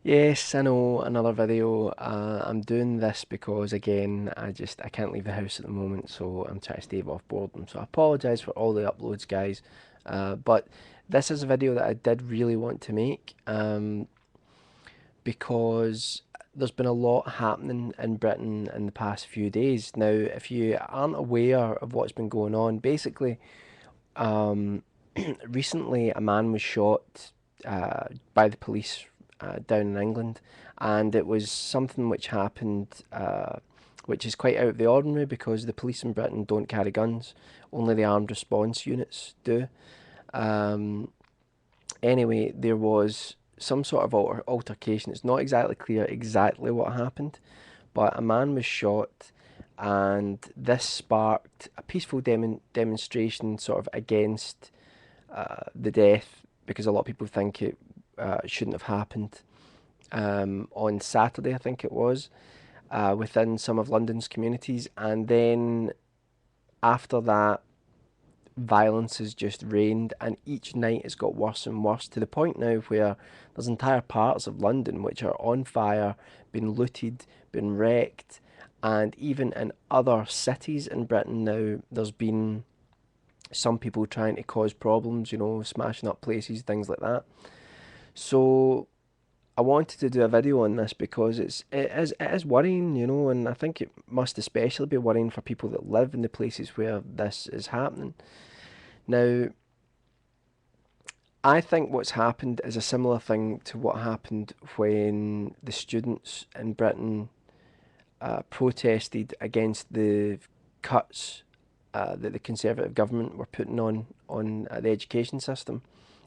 Yes, I know, another video. I'm doing this because again, I can't leave the house at the moment, so I'm trying to stave off boredom. So I apologise for all the uploads, guys. But this is a video that I did really want to make, because there's been a lot happening in Britain in the past few days. Now, if you aren't aware of what's been going on, basically, um, recently a man was shot by the police down in England, and it was something which happened, which is quite out of the ordinary because the police in Britain don't carry guns, only the armed response units do. Um, anyway, there was some sort of altercation. It's not exactly clear exactly what happened, but a man was shot, and this sparked a peaceful demonstration sort of against the death, because a lot of people think it shouldn't have happened. On Saturday, I think it was, within some of London's communities, and then after that, violence has just reigned, and each night it's got worse and worse to the point now where there's entire parts of London which are on fire, been looted, been wrecked, and even in other cities in Britain now, there's been some people trying to cause problems, smashing up places, things like that. So I wanted to do a video on this because it is worrying, and I think it must especially be worrying for people that live in the places where this is happening. Now, I think what's happened is a similar thing to what happened when the students in Britain protested against the cuts that the Conservative government were putting on the education system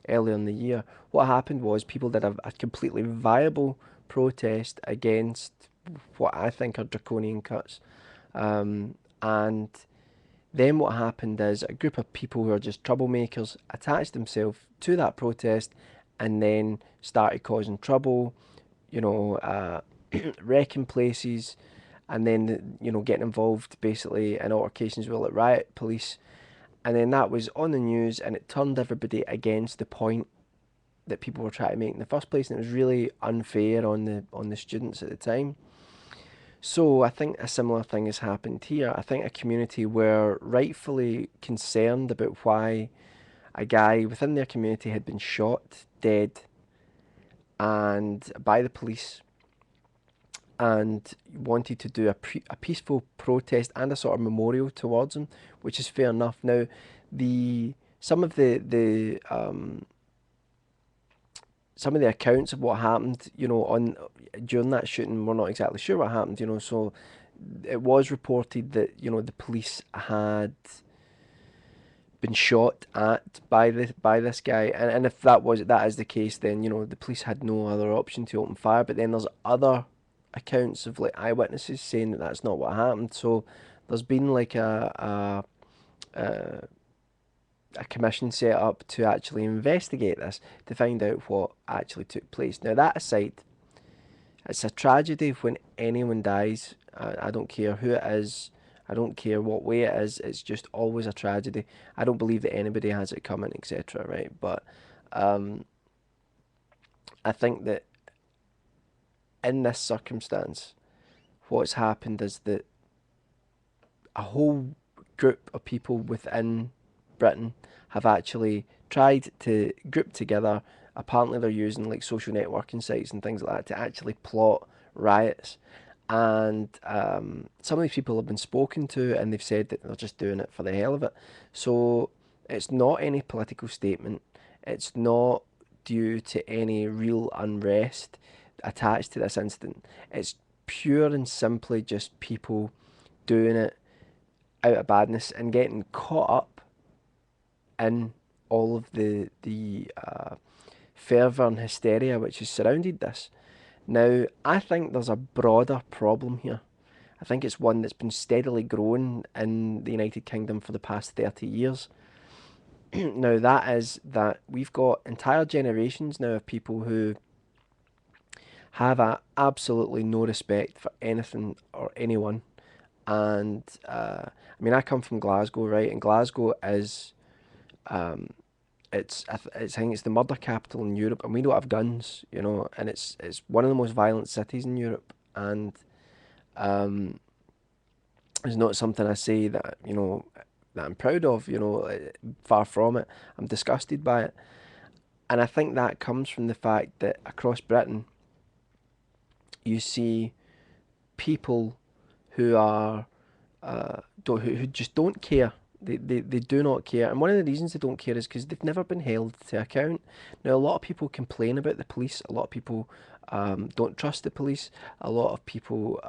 earlier in the year. What happened was people did a completely viable protest against what I think are draconian cuts, and then what happened is a group of people who are just troublemakers attached themselves to that protest and then started causing trouble, wrecking places, and then getting involved basically in altercations with like riot police, and then that was on the news and it turned everybody against the point that people were trying to make in the first place, and it was really unfair on the students at the time. So I think a similar thing has happened here. I think a community were rightfully concerned about why a guy within their community had been shot dead and by the police, and wanted to do a peaceful protest and a sort of memorial towards him, which is fair enough. Now, the some of the accounts of what happened, on during that shooting, we're not exactly sure what happened, So it was reported that the police had been shot at by this guy, and if that is the case, then the police had no other option to open fire. But then there's other accounts of like eyewitnesses saying that that's not what happened. So there's been like a a commission set up to actually investigate this to find out what actually took place. Now, that aside, it's a tragedy when anyone dies. I don't care who it is. I don't care what way it is. It's just always a tragedy. I don't believe that anybody has it coming, etc. Right? But um, I think that in this circumstance, what's happened is that a whole group of people within Britain have actually tried to group together. Apparently, they're using like social networking sites and things like that to actually plot riots. And some of these people have been spoken to, and they've said that they're just doing it for the hell of it. So it's not any political statement. It's not due to any real unrest attached to this incident. It's pure and simply just people doing it out of badness and getting caught up in all of the fervour and hysteria which has surrounded this. Now, I think there's a broader problem here. I think it's one that's been steadily growing in the United Kingdom for the past 30 years. Now, that is that we've got entire generations now of people who have absolutely no respect for anything or anyone. And I mean, I come from Glasgow, right? And Glasgow is I think it's the murder capital in Europe, and we don't have guns, you know, and it's one of the most violent cities in Europe, and um, it's not something I say that, you know, that I'm proud of, you know, far from it. I'm disgusted by it, and I think that comes from the fact that across Britain you see people who are who just don't care. They do not care. And one of the reasons they don't care is because they've never been held to account. Now, a lot of people complain about the police. A lot of people don't trust the police. A lot of people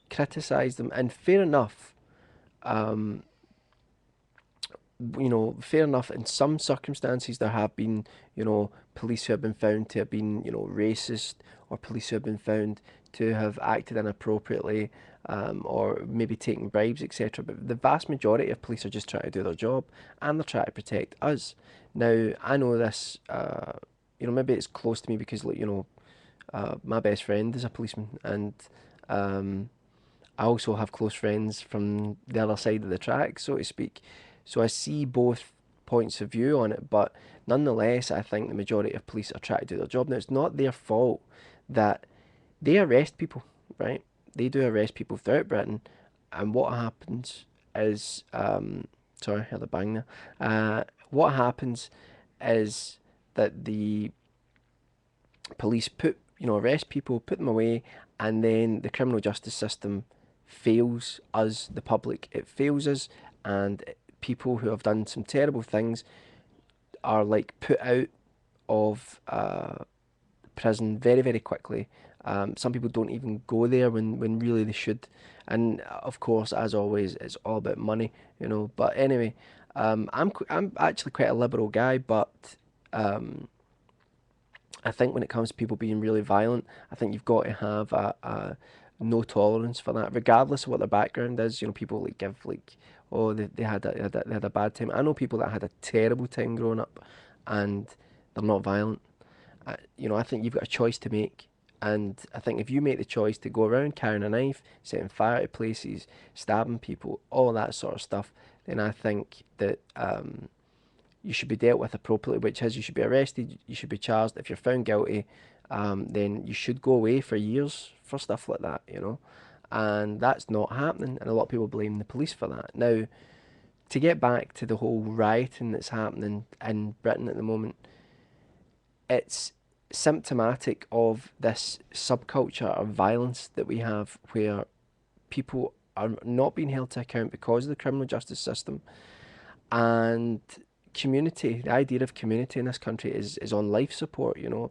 criticise them. And fair enough, um, you know, fair enough, in some circumstances there have been, you know, police who have been found to have been, you know, racist, or police who have been found to have acted inappropriately, or maybe taking bribes, etc. But the vast majority of police are just trying to do their job, and they're trying to protect us. Now, I know this, you know, maybe it's close to me because, like, you know, my best friend is a policeman, and um, I also have close friends from the other side of the track, so to speak. So I see both points of view on it, but nonetheless, I think the majority of police are trying to do their job. Now, it's not their fault that they arrest people, right? They do arrest people throughout Britain, and what happens is, sorry, I heard a bang there. What happens is that the police put, you know, arrest people, put them away, and then the criminal justice system fails us, the public. It fails us, and people who have done some terrible things are like put out of prison very, very quickly. Some people don't even go there when really they should. And of course, as always, it's all about money, you know. But anyway, I'm actually quite a liberal guy, but um, I think when it comes to people being really violent, I think you've got to have a no tolerance for that, regardless of what their background is. You know, people like give like, oh, they had a bad time. I know people that had a terrible time growing up, and they're not violent. You know, I think you've got a choice to make, and I think if you make the choice to go around carrying a knife, setting fire to places, stabbing people, all that sort of stuff, then I think that you should be dealt with appropriately, which is you should be arrested, you should be charged. If you're found guilty, then you should go away for years for stuff like that, you know. And that's not happening, and a lot of people blame the police for that. Now, to get back to the whole rioting that's happening in Britain at the moment, it's symptomatic of this subculture of violence that we have, where people are not being held to account because of the criminal justice system, and community, the idea of community in this country is on life support, you know.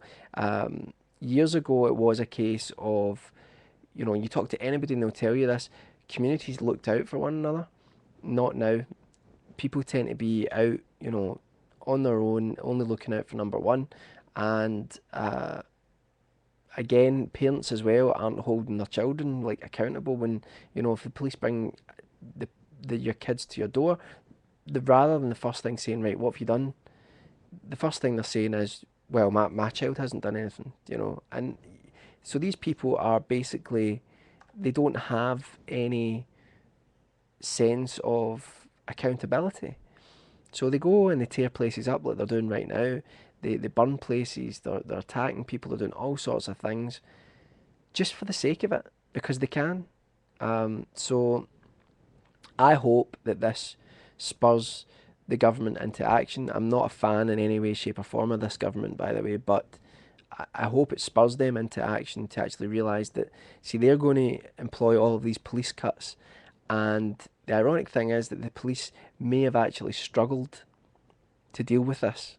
Years ago, it was a case of, you know, you talk to anybody and they'll tell you this, communities looked out for one another. Not now. People tend to be out, you know, on their own, only looking out for number one. And again, parents as well aren't holding their children like accountable when, you know, if the police bring the, your kids to your door, rather than the first thing saying, right, what have you done? The first thing they're saying is, well, my child hasn't done anything, you know. And so these people are basically, they don't have any sense of accountability. So they go and they tear places up like they're doing right now. They burn places, they're attacking people, they're doing all sorts of things just for the sake of it, because they can. So I hope that this spurs the government into action. I'm not a fan in any way, shape, or form of this government, by the way, but I hope it spurs them into action to actually realise that, see, they're going to employ all of these police cuts. And the ironic thing is that the police may have actually struggled to deal with this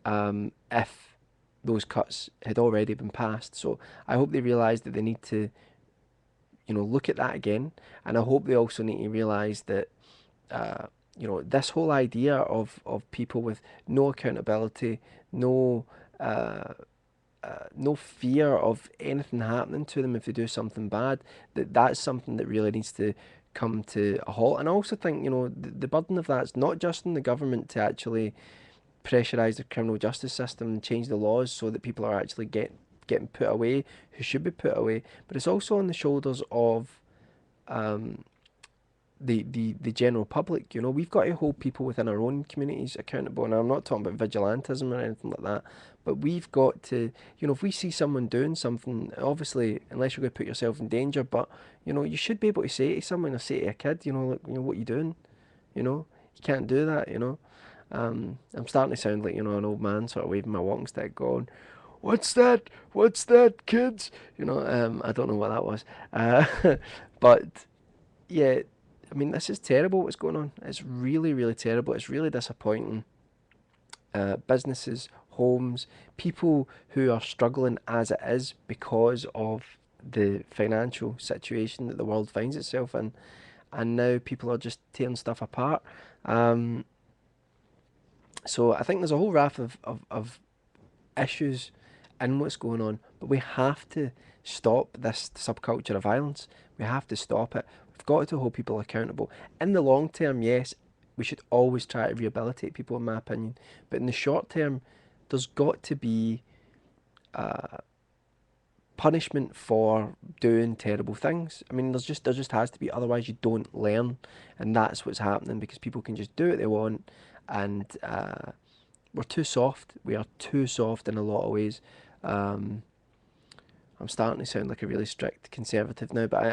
if those cuts had already been passed. So I hope they realise that they need to, you know, look at that again. And I hope they also need to realise that, you know, this whole idea of people with no accountability, no no fear of anything happening to them if they do something bad, that's something that really needs to come to a halt. And I also think, you know, the burden of that's not just on the government to actually pressurise the criminal justice system and change the laws so that people are actually getting put away who should be put away, but it's also on the shoulders of the general public. You know, we've got to hold people within our own communities accountable. And I'm not talking about vigilantism or anything like that, but we've got to, you know, if we see someone doing something, obviously, unless you're going to put yourself in danger, but you know, you should be able to say to someone or say to a kid, you know, like, you know, what are you doing? You know, you can't do that. You know, I'm starting to sound like, you know, an old man sort of waving my walking stick, going, "What's that? What's that, kids?" You know, I don't know what that was, but yeah, I mean, this is terrible what's going on. It's really, really terrible. It's really disappointing. Businesses, homes, people who are struggling as it is because of the financial situation that the world finds itself in. And now people are just tearing stuff apart. Um, so I think there's a whole raft of issues in what's going on, but we have to stop this subculture of violence. We have to stop it. We've got to hold people accountable. In the long term, yes, we should always try to rehabilitate people, in my opinion. But in the short term, there's got to be punishment for doing terrible things. I mean, there just has to be. Otherwise, you don't learn, and that's what's happening because people can just do what they want, and we're too soft. We are too soft in a lot of ways. Um, I'm starting to sound like a really strict conservative now, but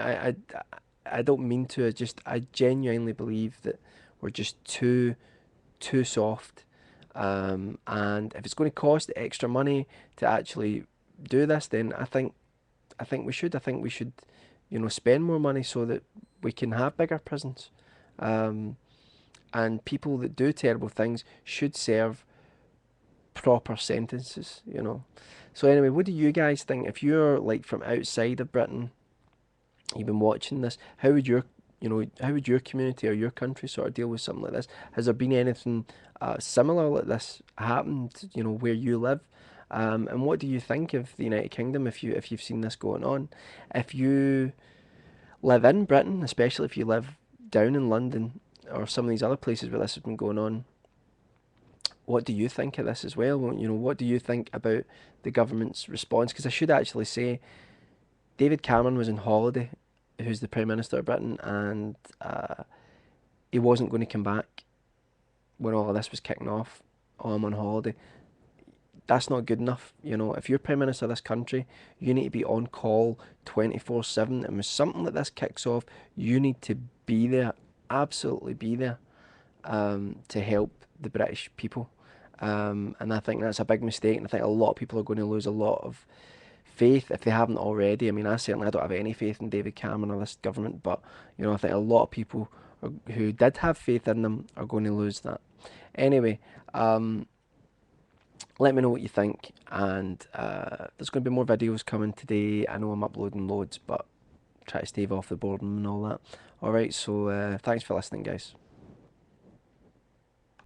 I don't mean to. I genuinely believe that we're just too soft. And if it's going to cost extra money to actually do this, then I think we should. I think we should, you know, spend more money so that we can have bigger prisons. Um, and people that do terrible things should serve proper sentences, you know. So anyway, what do you guys think? If you're like from outside of Britain, you've been watching this, how would your, you know, how would your community or your country sort of deal with something like this? Has there been anything similar like this happened, you know, where you live? And what do you think of the United Kingdom if you've seen this going on? If you live in Britain, especially if you live down in London or some of these other places where this has been going on, what do you think of this as well? Well, you know, what do you think about the government's response? Because I should actually say, David Cameron was on holiday, who's the Prime Minister of Britain, and he wasn't going to come back when all of this was kicking off. Oh, I'm on holiday. That's not good enough. You know, if you're Prime Minister of this country, you need to be on call 24/7. And when something like this kicks off, you need to be there, absolutely be there, to help the British people. And I think that's a big mistake, and I think a lot of people are going to lose a lot of faith if they haven't already. I mean, I don't have any faith in David Cameron or this government, but you know, I think a lot of people who did have faith in them are going to lose that. Anyway, let me know what you think, and there's going to be more videos coming today. I know I'm uploading loads, but try to stay off the boredom and all that. All right, so thanks for listening, guys.